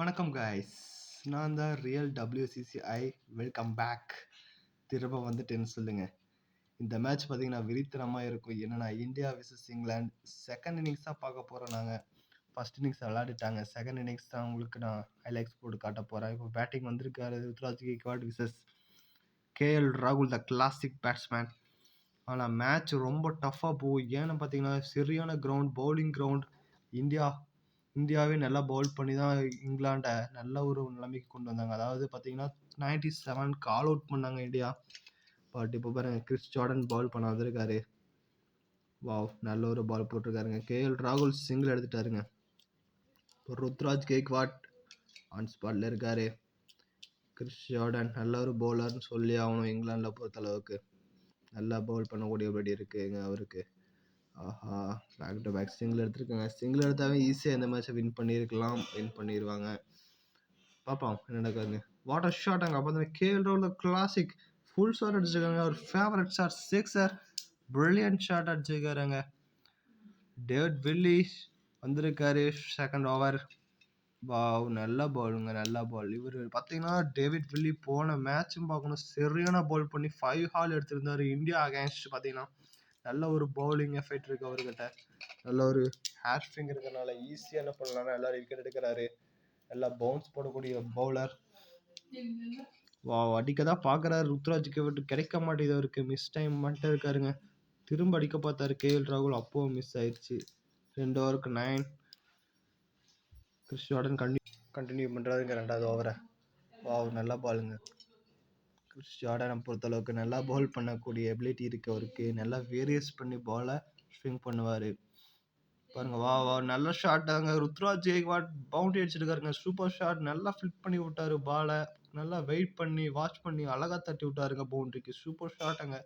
வணக்கம் காய்ஸ். நான் தான் ரியல் WCCI. Welcome back. திரும்ப வந்துட்டேன்னு சொல்லுங்க. இந்த மேட்ச் பார்த்தீங்கன்னா வெறித்தனமாக இருக்கும். என்னன்னா India versus England second innings தான் பார்க்க போகிறோம். நாங்கள் ஃபர்ஸ்ட் இன்னிங்ஸ் விளையாடிட்டாங்க. செகண்ட் இன்னிங்ஸ் தான் உங்களுக்கு நான் ஹைலைட்ஸ் போட்டு காட்ட போகிறேன். இப்போ பேட்டிங் வந்திருக்காரு ருத்ராஜ் கேக்வாட் விசஸ் KL ராகுல், த கிளாசிக் பேட்ஸ்மேன். ஆனால் மேட்ச் ரொம்ப டஃப்பாக போகும். ஏன்னு பார்த்தீங்கன்னா சரியான கிரவுண்ட், பவுலிங் கிரவுண்ட். இந்தியாவே நல்லா பவுல் பண்ணி தான் இங்கிலாண்டை நல்ல ஒரு நிலைமைக்கு கொண்டு வந்தாங்க. அதாவது பார்த்தீங்கன்னா 97 ஆல் அவுட் பண்ணாங்க இந்தியா. பட் இப்போ பாருங்க, கிறிஸ் ஜார்டன் பவுல் பண்ண வந்திருக்காரு. வாவ், நல்ல ஒரு பால் போட்டிருக்காருங்க. KL ராகுல் சிங்கிள் எடுத்துட்டாருங்க. இப்போ ருத்ராஜ் கேக்வாட் ஆன் ஸ்பாட்ல இருக்காரு. கிறிஸ் ஜார்டன் நல்ல ஒரு பவுலர்னு சொல்லி ஆகணும். இங்கிலாண்டில் பொறுத்தளவுக்கு நல்லா பவுல் பண்ணக்கூடியபடி இருக்குங்க அவருக்கு. ஆஹா, பேக் டு பேக் சிங்கிள் எடுத்துருக்காங்க. சிங்கிள் எடுத்தாவே ஈஸியாக இந்த மேட்சை வின் பண்ணிடுவாங்க. பார்ப்போம் என்ன நடக்குதுங்க. வாட்டர் ஷாட் அங்கே பார்த்தா KL ராகுல் கிளாசிக் ஃபுல் ஷாட் அடிச்சிருக்காங்க. ஒரு favourite shot, sixer, brilliant shot அடிச்சிருக்காருங்க. டேவிட் வில்லி வந்திருக்காரு செகண்ட் ஓவர். வாவ், நல்ல பாலுங்க, நல்ல பால். இவர் பார்த்தீங்கன்னா டேவிட் வில்லி போன மேட்சும் பார்க்கணும், சரியான பால் பண்ணி 5 ஹால் எடுத்திருந்தாரு இந்தியா அகேன்ஸ்ட். பார்த்தீங்கன்னா நல்ல ஒரு பவுலிங் எஃபெக்ட் இருக்கு அவர்கிட்ட. நல்ல ஒரு ஹேர் ஸ்விங் இருக்கிறனால ஈஸியாக என்ன பண்ணலாம், எல்லாரும் விக்கெட் எடுக்கிறாரு. நல்லா பவுன்ஸ் போடக்கூடிய பவுலர். வா, அடிக்க தான் பார்க்குறாரு ருத்ராஜுக்கு, விட்டு கிடைக்க மாட்டேங்குது அவருக்கு. மிஸ் டைம் மட்டும் இருக்காருங்க. திரும்ப அடிக்க பார்த்தாரு KL ராகுல், அப்போவும் மிஸ் ஆயிடுச்சு. 2 ஓவருக்கு 9. கிறிஸ் ஜார்டன் கண்டினியூ பண்ணுறாருங்க ரெண்டாவது ஓவரை. வாவ், நல்லா பாலுங்க. கிறிஸ் ஜார்டனை பொறுத்தளவுக்கு நல்லா பவுல் பண்ணக்கூடிய எபிலிட்டி இருக்கு அவருக்கு. நல்லா வேரியஸ் பண்ணி பாலை ஸ்விங் பண்ணுவார். பாருங்க, வா வா, நல்ல ஷாட் அங்கே. ருத்ராஜ் கேக்வாட் பவுண்டரி அடிச்சிருக்காருங்க. சூப்பர் ஷாட், நல்லா ஃபிளிப் பண்ணி விட்டாரு பாலை. நல்லா வெயிட் பண்ணி வாட்ச் பண்ணி அழகா தட்டி விட்டாருங்க பவுண்டரிக்கு. சூப்பர் ஷாட் அங்கே.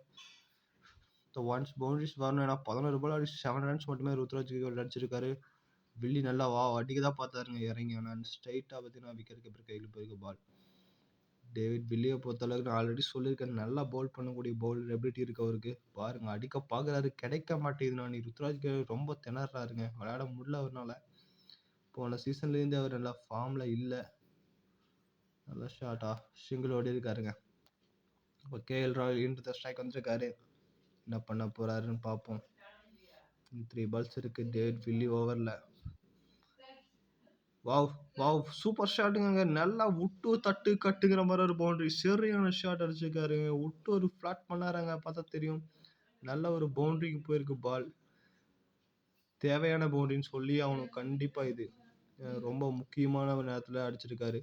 ஒன்ஸ் பவுண்டரிஸ் வரணும். ஏன்னா 11 பால் அடிச்சு 7 ரன்ஸ் மட்டுமே ருத்ராஜ் கேக்வாட் அடிச்சிருக்காரு. வில்லி நல்லா அடிக்க தான் பார்த்தாருங்க இறங்கி. ஆனால் ஸ்ட்ரைட்டாக பார்த்தீங்கன்னா விக்கெட் கீப்பர் கையில் போயிருக்கு பால். டேவிட் வில்லியை பொறுத்தளவுக்கு நான் ஆல்ரெடி சொல்லியிருக்கேன், நல்லா பவுல் பண்ணக்கூடிய பவுலர் எபிலிட்டி இருக்கு அவருக்கு. பாருங்க, அடிக்க பார்க்குறாரு, கிடைக்க மாட்டேங்குது. நான் ருத்ராஜ் ரொம்ப திணறாருங்க, விளையாட முடியல அவர்னால. போன சீசன்லேருந்து அவர் நல்லா ஃபார்மில் இல்லை. நல்லா ஷார்ட்டா சிங்கிள் ஓடி இருக்காருங்க. இப்போ KL ராகுல் இன்டு ஸ்ட்ரைக் வந்துருக்காரு. என்ன பண்ண போறாருன்னு பார்ப்போம். 3 பால்ஸ் இருக்கு டேவிட் வில்லி ஓவரில். வாவ் வாவ், சூப்பர் ஷாட்டுங்க. நல்லா விட்டு தட்டு கட்டுங்கிற மாதிரி ஒரு பவுண்டரி, சரியான ஷாட் அடிச்சிருக்காரு. விட்டு ஒரு ஃபிளாட் பண்ணாருங்க, பார்த்தா தெரியும். நல்ல ஒரு பவுண்டரிக்கு போயிருக்கு பால். தேவையான பவுண்டரின்னு சொல்லி அவனுக்கு கண்டிப்பா இது ரொம்ப முக்கியமான ஒரு நேரத்தில் அடிச்சிருக்காரு.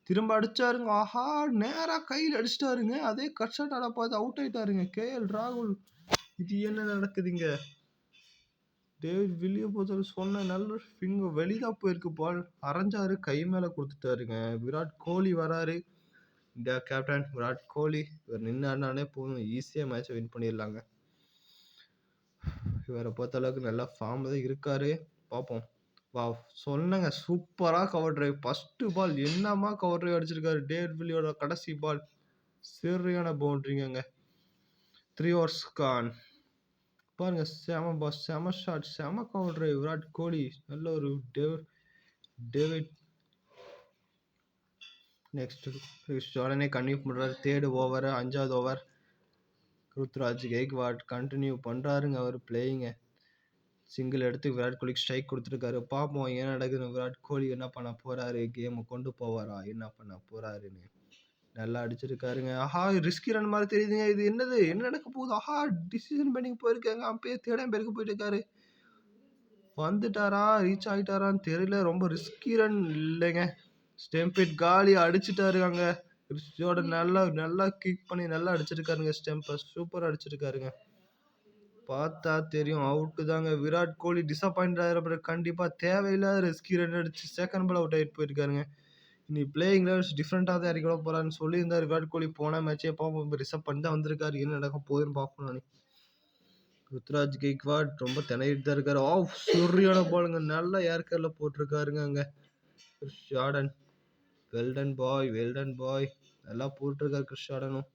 திரும்ப அடிச்சாருங்க. ஆஹா, நேரா கையில் அடிச்சிட்டாருங்க. அதே கட் ஷாட் ஆட பார்த்து அவுட் ஆயிட்டாருங்க KL ராகுல். இது என்ன நடக்குதுங்க? டேவிட் வில்லியை பொறுத்தவரை சொன்ன நல்ல ஃபிங்கர் வெளிதான் போயிருக்கு பால். அரைஞ்சாரு, கை மேலே கொடுத்துட்டாருங்க. விராட் கோலி வராரு, இந்தியா கேப்டன் விராட் கோலி. இவர் நின்னாலே போதும், ஈஸியாக மேட்சை வின் பண்ணிடலாங்க. இவரை பொறுத்தளவுக்கு நல்ல ஃபார்ம் தான் இருக்காரு. பார்ப்போம். வா, சொன்னங்க, சூப்பராக கவர் டிரைவ். ஃபர்ஸ்ட் பால் என்னமா கவர் டிரைவ் அடிச்சிருக்காரு டேவிட் வில்லியோட கடைசி பால். சரியான பவுண்டரிங்க. 3 ஓவர்ஸ் கான். பாருங்க, செம பாஸ், செம ஷாட், செம கவர் டிரைவ் விராட் கோலி. நல்ல ஒரு டேவிட். நெக்ஸ்ட் உடனே கன்டினியூ பண்றாரு. 3rd ஓவர், 5வது ஓவர். ருத்ராஜ் கேக்வாட் கண்டினியூ பண்றாருங்க அவர் பிளேயிங்க. சிங்கிள் எடுத்து விராட் கோலிக்கு ஸ்ட்ரைக் கொடுத்துருக்காரு. பார்ப்போம் என்ன நடக்குதுன்னு. விராட் கோலி என்ன பண்ண போறாரு, கேமை கொண்டு போவாரா, என்ன பண்ண போறாருன்னு. நல்லா அடிச்சிருக்காருங்க. ஆஹா, ரிஸ்கி ரன் மாதிரி தெரியுதுங்க. இது என்னது, என்ன நடக்க போகுது? ஆஹா, டிசிஷன் பெண்டிங் போயிருக்காங்க. அப்பயே தேடம் பேருக்கு போயிட்டு இருக்காரு. வந்துட்டாரா, ரீச் ஆகிட்டாரான்னு தெரியல. ரொம்ப ரிஸ்கி ரன் இல்லைங்க. ஸ்டெம்பிட் காலி அடிச்சுட்டாரு அங்க. கிறிஸ்டியோட நல்லா கிக் பண்ணி நல்லா அடிச்சிருக்காருங்க. Stumper super அடிச்சிருக்காருங்க. பார்த்தா தெரியும் அவுட்டு தாங்க. விராட் கோலி டிசப்பாயிண்ட் ஆகிற கண்டிப்பா தேவையில்லாத ரிஸ்கி ரன் அடிச்சு செகண்ட் பால் அவுட் ஆகிட்டு போயிருக்காருங்க. இனி பிளேயிங் லெவல்ஸ் டிஃப்ரெண்டாக தான் இறக்கி போறான்னு சொல்லியிருந்தார் விராட் கோலி. போன மேட்சே பார்ப்போம், ரிசப் பண்ணி தான் வந்திருக்காரு. என்ன நடக்க போகுதுன்னு பார்ப்போம். நான் ருத்ராஜ் கேக்வாட் ரொம்ப திணறிட்டு தான் இருக்காரு. சரியான பாலுங்க, நல்லா ஏர்கர்ல போட்டிருக்காருங்க அங்க. கிறிஸ் ஜார்டன், வெல்டன் பாய், நல்லா போட்டிருக்காரு கிறிஸ் ஜார்டனும்.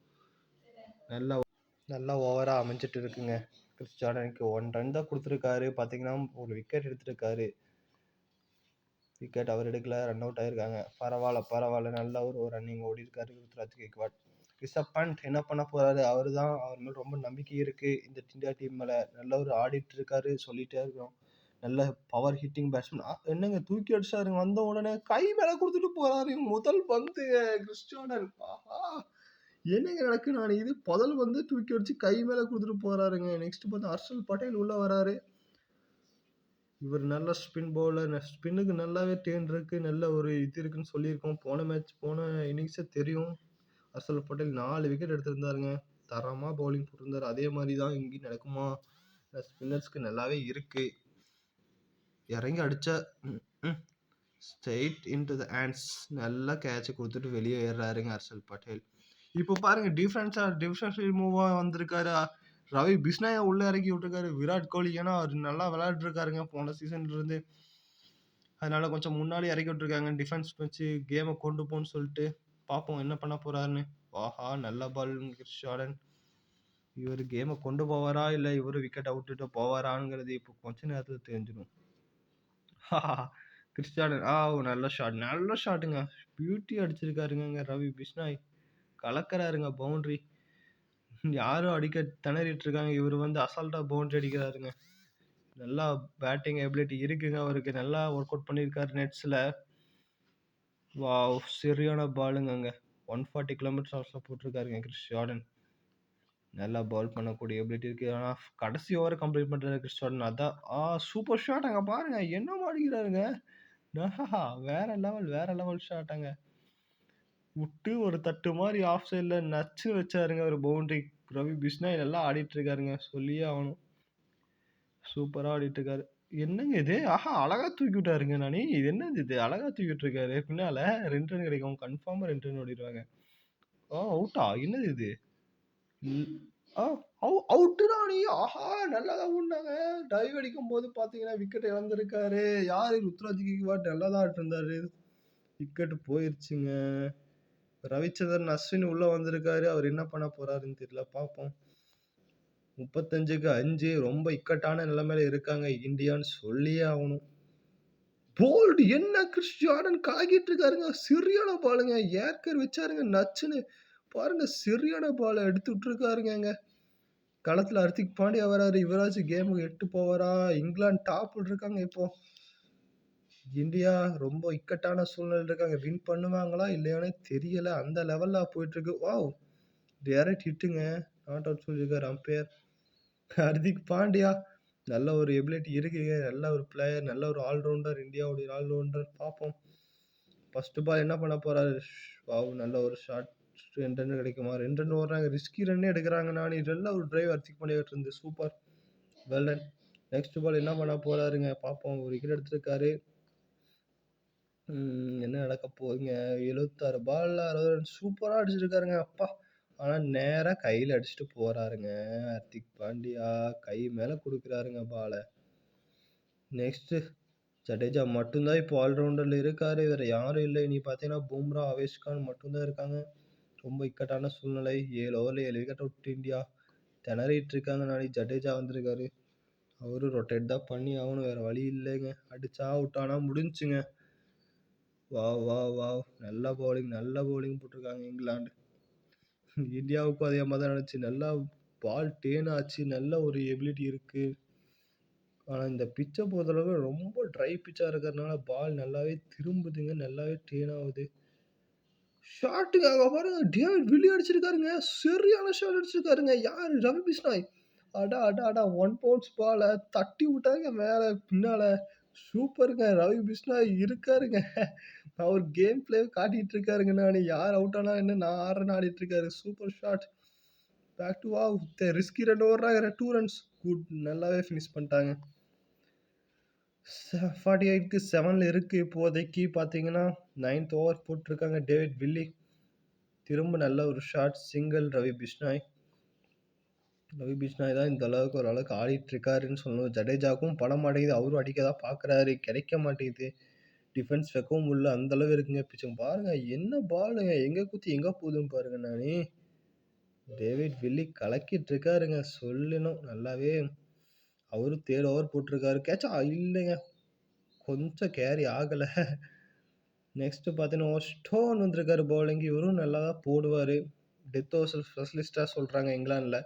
நல்லா ஓவரா அமைஞ்சிட்டு இருக்குங்க. கிறிஸ் ஜார்டனுக்கு 1 ரன் தான் கொடுத்துருக்காரு. பார்த்தீங்கன்னா ஒரு விக்கெட் எடுத்திருக்காரு. விக்கெட் அவர் எடுக்கல, ரன் அவுட் ஆயிருக்காங்க. பரவாயில்ல, நல்ல ஒரு ரன்னிங் ஓடி இருக்காரு ருத்ராஜ் கெய்க்வாட். ரிஷப் பண்ட் என்ன பண்ண போறாரு? அவர் மேல ரொம்ப நம்பிக்கை இருக்கு இந்த இந்தியா டீம் மேல. நல்ல ஒரு ஆடிட்டு இருக்காரு, சொல்லிட்டே இருக்கோம். நல்ல பவர் ஹிட்டிங் பேட்ஸ்மேன். என்னங்க தூக்கி அடிச்சாருங்க, வந்த உடனே கை மேல கொடுத்துட்டு போறாரு. முதல் பந்து கிறிஸ்டியானன், ஆஹா என்னங்க நடக்கு? நான் இது முதல் வந்து தூக்கி அடிச்சு கை மேல கொடுத்துட்டு போறாருங்க. நெக்ஸ்ட் பார்த்து ஹர்ஷல் பட்டேல் உள்ள வராரு. இவர் நல்ல ஸ்பின் பவுலர், ஸ்பின்னுக்கு நல்லாவே டேர்ன் இருக்கு, நல்ல ஒரு இது இருக்குன்னு சொல்லியிருக்கோம். போன இன்னிங்ஸே தெரியும். ஹர்ஷல் பட்டேல் 4 விக்கெட் எடுத்திருந்தாருங்க. தரமா பவுலிங் போட்டிருந்தாரு. அதே மாதிரி தான் இங்கேயும் நடக்குமா? ஸ்பின்னர்ஸ்க்கு நல்லாவே இருக்கு. இறங்கி அடிச்சா ஸ்ட்ரெயிட் இன்டு த ஹேண்ட்ஸ். நல்லா கேட்ச் கொடுத்துட்டு வெளியே ஏறாருங்க ஹர்ஷல் பட்டேல். இப்போ பாருங்க டிஃபென்ஸ் மூவா வந்திருக்காரு. ரவி பிஷ்னாயை உள்ள இறக்கி விட்டுருக்காரு விராட் கோலி. ஏன்னா அவர் நல்லா விளையாட்டு இருக்காருங்க போன சீசன்ல இருந்து. அதனால கொஞ்சம் முன்னாடி இறக்கி விட்டுருக்காங்க டிஃபென்ஸ் வச்சு கேமை கொண்டு போன்னு சொல்லிட்டு. பார்ப்போம் என்ன பண்ண போறாருன்னு. ஆஹா நல்ல பால் கிறிஸ்டியானன். இவர் கேமை கொண்டு போவாரா இல்லை இவரு விக்கெட் அவுட்டுட்டு போவாராங்கிறது இப்போ கொஞ்ச நேரத்தில் தெரிஞ்சிடும். கிறிஸ்டியானன் நல்ல ஷாட்டுங்க. பியூட்டி அடிச்சிருக்காருங்க ரவி பிஷ்னாய். கலக்கிறாருங்க பவுண்டரி. யாரும் அடிக்க திணறிட்டு இருக்காங்க. இவர் வந்து அசால்ட்டா பவுண்டரி அடிக்கிறாருங்க. நல்லா பேட்டிங் எபிலிட்டி இருக்குங்க அவருக்கு. நல்லா ஒர்க் அவுட் பண்ணியிருக்காரு நெட்ஸ்ல. வாவ் சரியான பாலுங்க. அங்க 140 கிலோமீட்டர் போட்டிருக்காருங்க கிறிஸ்டியானன். நல்லா பால் பண்ணக்கூடிய எபிலிட்டி இருக்கு. ஆனா கடைசி ஓவர் கம்ப்ளீட் பண்றாரு கிறிஸ்டியானன். அதான் சூப்பர் ஷாட். அங்க பாருங்க என்ன அடிக்கிறாருங்க. வேற லெவல் ஷாட். அங்க விட்டு ஒரு தட்டு மாதிரி ஆஃப் சைட்ல நச்சு வச்சாருங்க ஒரு பவுண்டரி. ரவி பிஷ்னாய் நல்லா ஆடிட்டு இருக்காருங்க, சொல்லியே ஆகணும். சூப்பரா ஆடிட்டு இருக்காரு. என்னங்க இது? அழகா தூக்கி விட்டாருங்க. இது என்னது இது? அழகா தூக்கி விட்டுருக்காரு. பின்னால 2 ரன் கிடைக்கும். கன்ஃபார்மா 2 ரன் ஓடிடுவாங்க. அவுட்டா? என்னது இது? அவுட்டு ராணி. நல்லா தான் ஓடினாங்க. டைவ் அடிக்கும் போது பாத்தீங்கன்னா விக்கெட் இழந்திருக்காரு. யாரு? ருத்ராஜ் கெய்க்வாட் நல்லா தான் ஆடிட்டு இருந்தாரு. விக்கெட் போயிருச்சுங்க. ரவிச்சந்திரன் அஸ்வின் உள்ள வந்திருக்காரு. அவர் என்ன பண்ண போறாருன்னு தெரியல, பார்ப்போம். 35க்கு 5 ரொம்ப இக்கட்டான நிலைமையில இருக்காங்க இந்தியான்னு சொல்லியே ஆகணும். போல்டு என்ன கிறிஸ்டியானன் கலக்கிட்டு இருக்காருங்க. சரியான பாலுங்க. ஏர்கர் வச்சாருங்க நச்சுன்னு. பாருங்க சரியான பாலை எடுத்து விட்டுருக்காருங்க. களத்துல ஹர்திக் பாண்டியா வராரு. யுவராஜ் கேமுக்கு 8 போவாரா? இங்கிலாந்து டாப்ல இருக்காங்க இப்போ. இந்தியா ரொம்ப இக்கட்டான சூழ்நிலை இருக்காங்க. வின் பண்ணுவாங்களா இல்லையானே தெரியல. அந்த லெவல்ல போயிட்டு இருக்கு. வாவ் டைரக்ட் ஹிட்டுங்க. நாட் அவுட் சொல்லியிருக்காரு அம்பையர். ஹர்திக் பாண்டியா நல்ல ஒரு எபிலிட்டி இருக்குங்க. நல்ல ஒரு பிளேயர், நல்ல ஒரு ஆல்ரவுண்டர், இந்தியாவுடைய ஆல்ரவுண்டர். பார்ப்போம். ஃபர்ஸ்ட் பால் என்ன பண்ண போறாரு? வாவ் நல்ல ஒரு ஷாட். 2 ரன் கிடைக்குமா? 2 ரன் ஓடுறாங்க. ரிஸ்கி ரன்னே எடுக்கிறாங்க. நல்ல ஒரு டிரைவ் ஹர்திக் பாண்டியா இருந்து. Super, well done. Next ball என்ன பண்ண போறாருங்க? பார்ப்போம். ஒரு விக்கெட் எடுத்திருக்காரு. என்ன நடக்க போகுதுங்க? 76 பால்ல 60 ரன். சூப்பரா அடிச்சிருக்காருங்க. அப்பா! ஆனா நேரா கையில அடிச்சுட்டு போறாருங்க ஹர்திக் பாண்டியா. கை மேல குடுக்குறாருங்க பால. நெக்ஸ்ட் ஜடேஜா மட்டும்தான் இப்போ ஆல்ரவுண்டர்ல இருக்காரு. வேற யாரும் இல்லை. இனி பார்த்தீங்கன்னா பும்ரா, அவேஷ் கான் மட்டும்தான் இருக்காங்க. ரொம்ப இக்கட்டான சூழ்நிலை. 7 ஓவர்ல 7 விக்கெட் விட்டு இந்தியா திணறிட்டு இருக்காங்க. நாளைக்கு ஜடேஜா வந்திருக்காரு. அவரு ரொட்டேட் தான் பண்ணி ஆகணும். வேற வழி இல்லைங்க. அடிச்சா அவுட் ஆனா முடிஞ்சுங்க. வாவ் நல்ல பவுலிங் போட்டிருக்காங்க இங்கிலாந்து. இந்தியாவுக்கும் அதே மாதிரி தான் நடந்துச்சு. நல்லா பால் டேர்ன் ஆச்சு. நல்ல ஒரு எபிலிட்டி இருக்கு. ஆனா இந்த பிச்சை பொறுத்தளவு ரொம்ப ட்ரை பிச்சா இருக்கிறதுனால பால் நல்லாவே திரும்புதுங்க. நல்லாவே டேர்ன் ஆகுது. ஷாட்டுங்க அங்க பாருங்க. டேவிட் வில்லி அடிச்சிருக்காருங்க. சரியான ஷாட் அடிச்சிருக்காருங்க. யாரு? ரவி பிஷ்னாய். அடா 1 பவுன்ஸ் பால தட்டி விட்டாருங்க மேல பின்னால. சூப்பருங்க. ரவி பிஷ்னாய் இருக்காருங்க. அவர் கேம் பிளே காட்டிட்டு இருக்காருங்க. யார் அவுட் ஆனா என்ன, நான் ஆடுறேன்னு ஆடிட்டு இருக்காரு. Super shot. Back to wow. Risky run ஓடுறாங்க. 2 ரன்ஸ். குட். நல்லாவே ஃபினிஷ் பண்ணிட்டாங்க. 48க்கு 7ல இருக்கு இப்போதைக்கு. பார்த்தீங்கன்னா 9th ஓவர் போட்டிருக்காங்க டேவிட் வில்லி. திரும்ப நல்ல ஒரு ஷாட். சிங்கிள் ரவி பிஷ்னாய். ரவி பிஷ்னாய் தான் இந்த அளவுக்கு ஓரளவுக்கு ஆடிட்டு இருக்காருன்னு சொல்லணும். ஜடேஜாவுக்கும் பட மாட்டேங்குது. அவரும் அடிக்க தான் பார்க்குறாரு. கிடைக்க மாட்டேங்குது. டிஃபென்ஸ் வைக்கவும் முடியல. அந்த அளவு இருக்குங்க பிச்சும். பாருங்க என்ன பாலுங்க. எங்க குத்தி எங்க போகுதுன்னு பாருங்க. டேவிட் வில்லி கலக்கிட்டு இருக்காருங்க சொல்லணும். நல்லாவே அவரும் 3rd ஓவர் போட்டிருக்காரு. கேட்சா இல்லைங்க. கொஞ்சம் கேரி ஆகல. நெக்ஸ்ட் பார்த்தீங்கன்னா, ஸ்டோன் வந்திருக்காரு பவுலிங். இவரும் நல்லா தான் போடுவாரு. டெத் ஓவர் ஸ்பெஷலிஸ்ட்டா சொல்றாங்க இங்கிலாந்துல.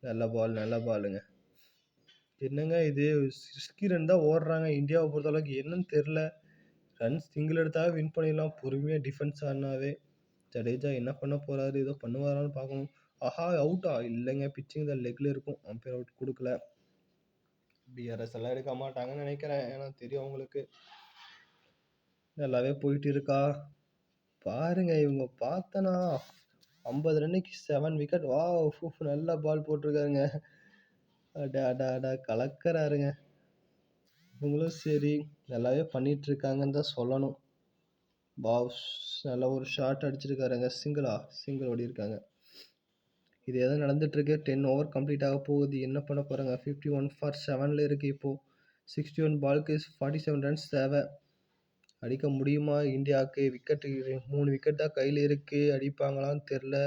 நல்ல பாலுங்க. என்னங்க இது 60 ரன் தான் ஓடுறாங்க. இந்தியாவ பொறுத்தளவுக்கு என்னன்னு தெரியல. ரன்ஸ் சிங்கிள் எடுத்தாவே வின் பண்ணிடலாம். பொறுமையா டிஃபென்ஸ் ஆடுனாவே. ஜடேஜா என்ன பண்ண போறாரு? ஏதோ பண்ணுவாரான்னு பார்க்கணும். ஆஹா! அவுட்டா? இல்லைங்க. பிச்சிங் தான் லெக்ல இருக்கும். அம்பயர் அவுட் குடுக்கல. டிஆர்எஸ் எல்லாம் எடுக்க மாட்டாங்கன்னு நினைக்கிறேன். ஏன்னா தெரியும் அவங்களுக்கு. நல்லாவே போயிட்டு இருக்கா. பாருங்க இவங்க பார்த்தனா 50 ரன்னுக்கு 7 விக்கெட். வாவ்! நல்ல பால் போட்டிருக்காருங்க. அடா! கலக்குறாருங்க. இவங்களும் சரி நல்லாவே பண்ணிட்டு இருக்காங்கன்னு தான் சொல்லணும். வாவ்! நல்ல ஒரு ஷாட் அடிச்சிருக்காருங்க. சிங்கிள் ஓடிருக்காங்க. இது ஏதோ நடந்துட்டு இருக்கு. 10 ஓவர் கம்ப்ளீட் ஆக போகுது. என்ன பண்ண போறாங்க? 51 ஃபார் 7ல இருக்கு இப்போ. 61 பாலுக்கு 47 ரன்ஸ் தேவை. அடிக்க முடியுமா இந்தியாவுக்கு? விக்கெட் 3 விக்கெட் தான் கையில் இருக்கு. அடிப்பாங்களான்னு தெரில.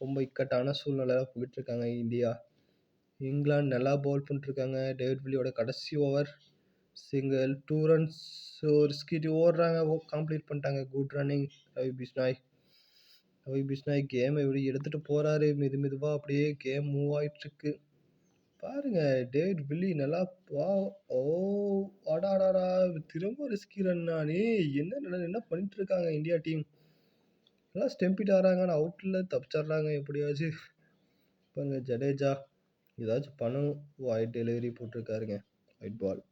ரொம்ப இக்கட்டான சூழ்நிலை போயிட்டு இருக்காங்க இந்தியா. இங்கிலாந்து நல்லா பவுல் பண்ணிருக்காங்க. டேவிட் வில்லியோட கடைசி ஓவர் சிங்கிள் 2 ரன்ஸ் ஒரு ஸ்கிட் ஓடுறாங்க. கம்ப்ளீட் பண்ணிட்டாங்க. குட் ரன்னிங் ரவி பிஷ்னாய் கேமை இப்படி எடுத்துட்டு போறாரு. மெதுவா அப்படியே கேம் மூவ் ஆயிட்டு இருக்கு. பாருங்க டேவிட் வில்லி நல்லா ஓ அடாடாடா திரும்ப ரிஸ்கி ரன்னானே. என்ன பண்ணிட்டு இருக்காங்க இந்தியா டீம்? நல்லா ஸ்டெம்பிட் ஆறாங்க. ஆனால் அவுட்ல தப்பிச்சிடுறாங்க எப்படியாச்சும். பாருங்க ஜடேஜா ஏதாச்சும் பண்ணணும். ஒயிட் டெலிவரி போட்டிருக்காருங்க. ஒயிட் பால்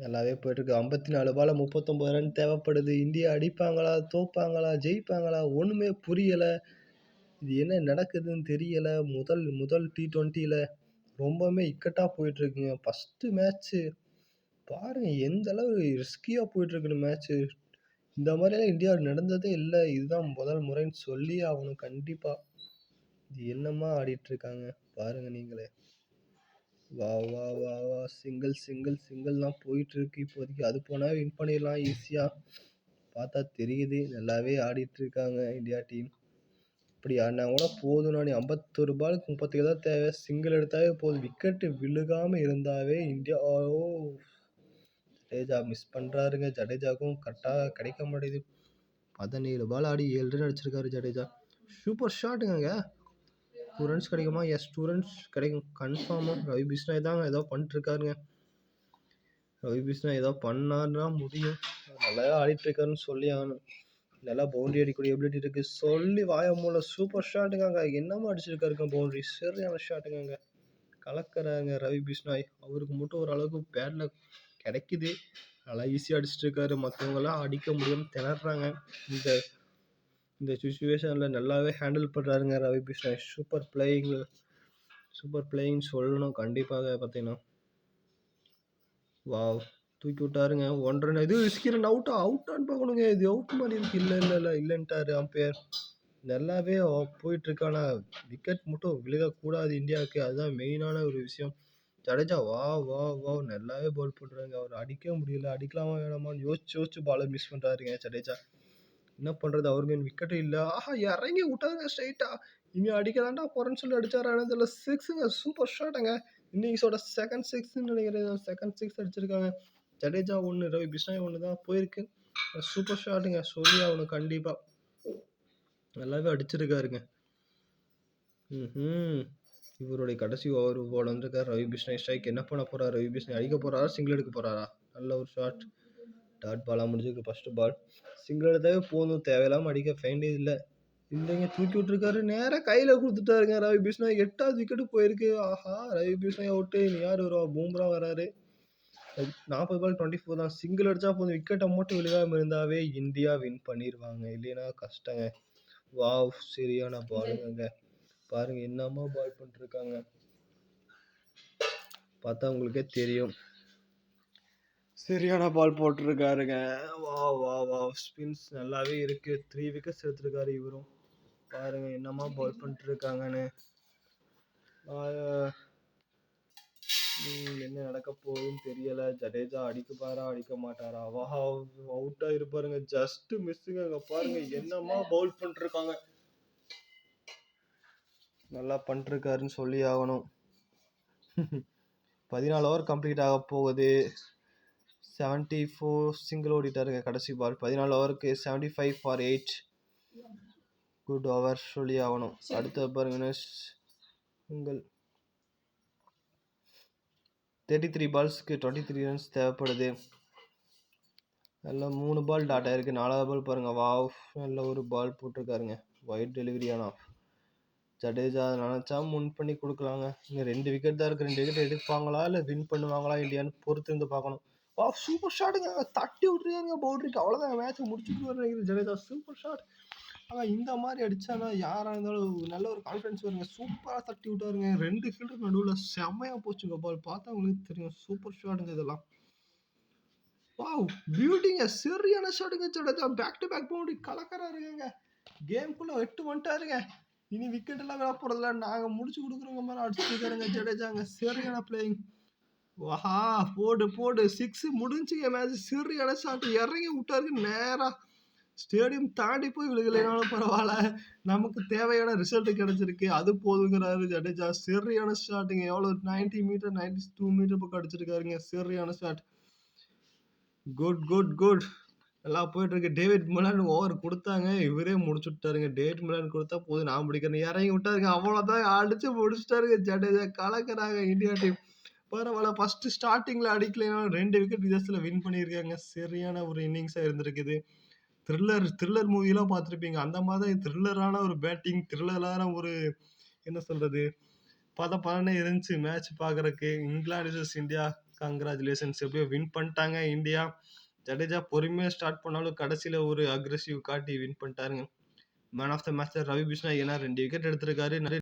நல்லாவே போயிட்டு இருக்கு. 54 பால 39 ரன் தேவைப்படுது. இந்தியா அடிப்பாங்களா? தோப்பாங்களா? ஜெயிப்பாங்களா? ஒண்ணுமே புரியல. இது என்ன நடக்குதுன்னு தெரியல. முதல் T20ல ரொம்பவுமே இக்கட்டா போயிட்டு இருக்குங்க. ஃபர்ஸ்ட் மேட்ச் பாருங்க எந்த அளவு ரிஸ்கியா போயிட்டு இருக்குன்னு மேட்ச். இந்த மாதிரிலாம் இந்தியா நடந்ததே இல்லை. இதுதான் முதல் முறைன்னு சொல்லி ஆகணும் கண்டிப்பா. இது என்னமா ஆடிட்டு இருக்காங்க பாருங்க நீங்களே. வா சிங்கிள் தான் போயிட்டு இருக்கு இப்போதைக்கு. அது போனா வின் பண்ணிடலாம் ஈஸியா. பார்த்தா தெரியுது நல்லாவே ஆடிட்டு இருக்காங்க இந்தியா டீம். இப்படி ஆடினா கூட போதும். நான் 51 பாலுக்கு 37 தான் தேவை. சிங்கிள் எடுத்தாவே போதும். விக்கெட்டு விழுகாம இருந்தாவே இந்தியா. ஜடேஜா மிஸ் பண்றாருங்க. ஜடேஜாவுக்கும் கரெக்டாக கிடைக்க மாட்டேங்குது. 17 பால் ஆடி 7 ரன் அடிச்சிருக்காரு ஜடேஜா. சூப்பர் ஷாட்டுங்க. 2 ரன்ஸ் கிடைக்குமா? எஸ் 2 ரன்ஸ் கிடைக்கும் கன்ஃபார்மா. ரவி பிஷ்னாய் தாங்க ஏதோ பண்ணிட்டு இருக்காருங்க. ரவி பிஷ்னாய் ஏதோ பண்ணாருன்னா முடியும். நல்லா ஆடிட்டு இருக்காருன்னு சொல்லி ஆகணும். நல்லா பவுண்டரி அடிக்கக்கூடிய எபிலிட்டி இருக்கு. சொல்லி வாய மூல சூப்பர் ஷாட்டுங்க. என்னமா அடிச்சிருக்காருங்க பவுண்டரி. சரியான ஷாட்டுங்க. கலக்கிறாங்க ரவி பிஷ்னாய். அவருக்கு மட்டும் ஓரளவுக்கு பேட்ல கிடைக்குது. நல்லா ஈஸியாக அடிச்சிட்டு இருக்காரு. மற்றவங்கெல்லாம் அடிக்க முடியாமல் திணறாங்க. இந்த சுச்சுவேஷனில் நல்லாவே ஹேண்டில் பண்ணுறாருங்க ரவி பிஷ்னாய். சூப்பர் பிளேயிங் சொல்லணும் கண்டிப்பாக. பார்த்தீங்கன்னா வாவ் தூக்கி விட்டாருங்க. 1 ரன். இது ரிஸ்கி ரன். அவுட்டான்னு பார்க்கணுங்க. இது அவுட் மாதிரி இருக்கு. இல்லைன்ட்டாரு அம்பையர். நல்லாவே போயிட்டு இருக்கு. ஆனால் விக்கெட் மட்டும் விழுகக்கூடாது இந்தியாவுக்கு. அதுதான் மெயினான ஒரு விஷயம். ஜடேஜா வா நல்லாவே பவுல் பண்ணுறாங்க. அவர் அடிக்க முடியல. அடிக்கலாமா வேணாமான்னு யோசிச்சு பாலை மிஸ் பண்ணுறாருங்க ஜடேஜா. என்ன பண்ணுறது? அவருக்கு விக்கெட்டும் இல்லை. இறங்கி விட்டாருங்க ஸ்ட்ரைட்டா. இங்கே அடிக்கலாண்டா போகிறேன்னு சொல்லி அடிச்சாரு. அதில் 6ங்க. சூப்பர் ஷாட்டுங்க. இன்னிங்ஸோட செகண்ட் 6ன்னு நினைக்கிறேன். செகண்ட் 6 அடிச்சிருக்காங்க. ஜடேஜா 1, ரவி பிஷ்னாய் 1 தான் போயிருக்கு. சூப்பர் ஷாட்டுங்க சொல்லி ஆகணும் கண்டிப்பாக. நல்லாவே அடிச்சிருக்காருங்க. இவருடைய கடைசி ஓவர் போல் வந்திருக்காரு ரவி பிஷ்னாய். ஸ்ட்ரைக் என்ன பண்ண போறாரு? ரவி பிஷ்னாய் அடிக்க போறாரா? சிங்கிள் எடுக்க போறாரா? நல்ல ஒரு ஷாட். டாட் பாலாக முடிஞ்சிருக்கு ஃபர்ஸ்ட் பால். சிங்கிள் எடுத்தாவே போதும். தேவையில்லாமல் அடிக்க வேண்டியது இல்லை. இல்லைங்க தூக்கி விட்டுருக்காரு. நேராக கையில் கொடுத்துட்டாருங்க ரவி பிஷ்னாய். 8வது விக்கெட்டு போயிருக்கு. ரவி பிஷ்னாய் அவுட்டு. நீ யார் வருவா? பூம்ரா வராரு. 40 பால் 24 தான். சிங்கிள் அடிச்சா போதும். விக்கெட்டை மட்டும் விழுகாமல் இருந்தாவே இந்தியா வின் பண்ணிடுவாங்க. இல்லைன்னா கஷ்டங்க. வாவ் சரியான பாலுங்க. பாருங்க என்னமா பால் பண்ணிருக்காங்க. பார்த்தா உங்களுக்கே தெரியும். சரியான பால் போட்டிருக்காருங்க. வா ஸ்பின்ஸ் நல்லாவே இருக்கு. 3 விக்கெட்ஸ் எடுத்திருக்காரு இவரும். பாருங்க என்னமா பால் பண்ணிட்டு இருக்காங்கன்னு. என்ன நடக்க போகுதுன்னு தெரியல. ஜடேஜா அடிக்க மாட்டாரா? அவுட்டா இருப்பாருங்க. ஜஸ்ட் மிஸ்ஸுங்க. அங்க பாருங்க என்னமா பவுல் பண்ணிருக்காங்க. நல்லா பண்ணிருக்காருன்னு சொல்லி ஆகணும். 14 ஓவர் கம்ப்ளீட் ஆக போகுது. 74 சிங்கிள் ஓடிட்டாருங்க கடைசி பால். 14 ஓவருக்கு 75 ஃபார் 8. குட் ஓவர் சொல்லி ஆகணும். அடுத்த பாருங்க உங்கள் 33 பால்ஸ்க்கு 23 ரன்ஸ் தேவைப்படுது. நல்ல 3 பால் டாட் ஆயிருக்கு. 4வது பால் பாருங்க, வாவ், நல்ல ஒரு பால் போட்டிருக்காருங்க. வைட் டெலிவரி ஆனா ஜடேஜா நினைச்சா முன் பண்ணி கொடுக்கலாங்க. இங்க 2 விக்கெட் தான் இருக்கு. 2 விக்கெட் எடுப்பாங்களா இல்ல வின் பண்ணுவாங்களா இந்தியான்னு பொறுத்து இருந்து பார்க்கணும். வா, சூப்பர் ஷாட்டுங்க, தட்டி விட்டுருக்காங்க பவுண்டரிக்கு. அவ்வளோதான், மேட்ச் முடிச்சுட்டு வர்றீங்க ஜடேஜா. Super shot. ஆனால் இந்த மாதிரி அடிச்சானா யாராக இருந்தாலும் நல்ல ஒரு கான்ஃபிடன்ஸ் வருங்க. சூப்பராக தட்டி விட்டாருங்க. 2 ஃபீல்டர் நடுவில் செம்மையாக போச்சுங்க பால். பார்த்தா உங்களுக்கு தெரியும். சூப்பர் ஷாட்டுங்க இதெல்லாம். வாவ், பியூட்டிங்க, சரியான ஷாட்டுங்க Jadeja. Back to back boundary கலக்கறாருங்க. கேம்குள்ள 8 வந்துட்டாருங்க. இனி விக்கெட் எல்லாம் விழ போறதில்ல, நாங்க முடிச்சு கொடுக்குறோங்க மாதிரி அடிச்சுருக்காருங்க ஜடேஜாங்க. சரியான பிளேயிங். வாஹா, போடு போடு, 6 முடிஞ்சுங்க மேட்ச். சரியான ஷாட், இறங்கி விட்டாருங்க நேரா. ஸ்டேடியம் தாண்டி போய் விழுகலைனாலும் பரவாயில்ல, நமக்கு தேவையான ரிசல்ட் கிடைச்சிருக்கு, அது போதுங்கிறாரு ஜடேஜா. சரியான ஷாட்டுங்க. எவ்வளோ 90 மீட்டர் 92 மீட்டர் பக்கம் அடிச்சிருக்காருங்க. சரியான ஷாட். Good good good. எல்லாம் போயிட்டு இருக்கு. டேவிட் மிலன் ஓவர் கொடுத்தாங்க, இவரே முடிச்சு விட்டாருங்க. டேவிட் மிலன் கொடுத்தா போதும், நான் பிடிக்கிறேன், இறங்கி விட்டாருங்க. அவ்வளோதான், அடிச்சு முடிச்சுட்டாருங்க ஜடேஜா. கலக்கிறாங்க இந்தியா டீம். பரவாயில்ல, ஃபர்ஸ்ட் ஸ்டார்டிங்ல அடிக்கலைனாலும் 2 விக்கெட் வித்தியாசத்துல வின் பண்ணியிருக்காங்க. சரியான ஒரு இன்னிங்ஸா இருந்திருக்குது. த்ரில்லர் மூவிலாம் பார்த்துருப்பீங்க, அந்த மாதிரி த்ரில்லரான ஒரு பேட்டிங், த்ரில்லரான ஒரு என்ன சொல்றது, பதனே இருந்துச்சு மேட்ச் பார்க்கறதுக்கு. இங்கிலாந்து vs இந்தியா, கங்க்ராச்சுலேஷன்ஸ், எப்படியோ வின் பண்ணிட்டாங்க இந்தியா. ஜடேஜா பொறுமையா ஸ்டார்ட் பண்ணாலும் கடைசியில ஒரு அக்ரெசிவ் காட்டி வின் பண்ணிட்டாருங்க. Man of the match Ravi Bishnoi, ஏன்னா 2 விக்கெட் எடுத்திருக்காரு. நிறைய